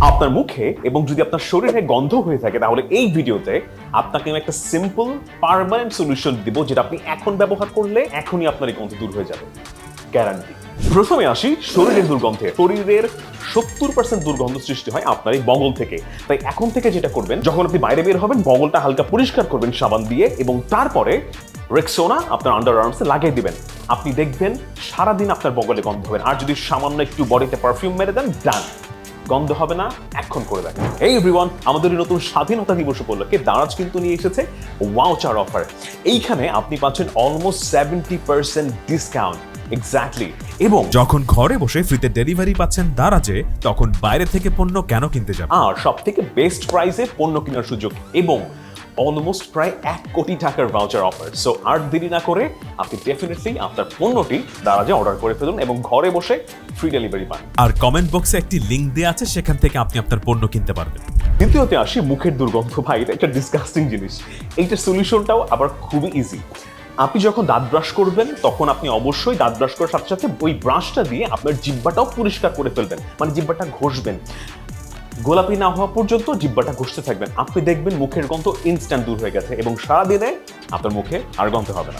আপনার মুখে এবং যদি আপনার শরীরে গন্ধ হয়ে থাকে তাহলে এই ভিডিওতে আপনাকে আমি একটা সিম্পল পার্মানেন্ট সলিউশন দিব, যেটা আপনি এখন ব্যবহার করলে এখনই আপনার এই গন্ধ দূর হয়ে যাবে, গ্যারান্টি। প্রথমে আসি শরীরের দুর্গন্ধে। শরীরের 70% দুর্গন্ধ সৃষ্টি হয় আপনার এই বগল থেকে। তাই এখন থেকে যেটা করবেন, যখন আপনি বাইরে বের হবেন বগলটা হালকা পরিষ্কার করবেন সাবান দিয়ে এবং তারপরে রেক্সোনা আপনার আন্ডার আর্মসে লাগিয়ে দিবেন। আপনি দেখবেন সারাদিন আপনার বগলে গন্ধ হবে। আর যদি সামান্য একটু বডিতে পারফিউম মেরে দেন, ডান, গন্ধ হবে না। এখন করে দেখেন। এই এভরিওয়ান, আমাদের এই নতুন স্বাধীনতা দিবস উপলক্ষে দারাজ কিন্তু নিয়ে এসেছে ওয়াউচার অফার। এইখানে আপনি পাচ্ছেন অলমোস্ট 70% ডিসকাউন্ট। এক্স্যাক্টলি। এবং যখন ঘরে বসে ফ্রিতে ডেলিভারি পাচ্ছেন দারাজে, তখন বাইরে থেকে পণ্য কেন কিনতে যাবেন? আর সব থেকে বেস্ট প্রাইসে পণ্য কেনার সুযোগ এবং অলমোস্ট প্রায় 1 কোটি টাকার ভাউচার অফার। সো আর দেরি না করে আপনি ডেফিনেটলি আপনার পণ্যটি দারাজে অর্ডার করে ফেলুন এবং ঘরে বসে ফ্রি ডেলিভারি পান। আর কমেন্ট বক্সে একটি লিংক দেওয়া আছে, সেখান থেকে আপনি আপনার পণ্য কিনতে পারবেন। দ্বিতীয়তে আসি মুখের দুর্গন্ধ। ভাই, এটা একটা ডিসগাস্টিং জিনিস। এইটার সলিউশনটাও আবার খুবই ইজি। আপনি যখন দাঁত ব্রাশ করবেন তখন আপনি অবশ্যই দাঁত ব্রাশ করার সাথে সাথে ওই ব্রাশটা দিয়ে আপনার জিহ্বাটাও পরিষ্কার করে ফেলবেন, মানে জিহ্বাটা ঘষবেন। গোলাপি না হওয়া পর্যন্ত জিহ্বাটা ঘষতে থাকবেন। আপনি দেখবেন মুখের গন্ধ ইনস্ট্যান্ট দূর হয়ে গেছে এবং সারাদিনে আপনার মুখে আর গন্ধ হবে না।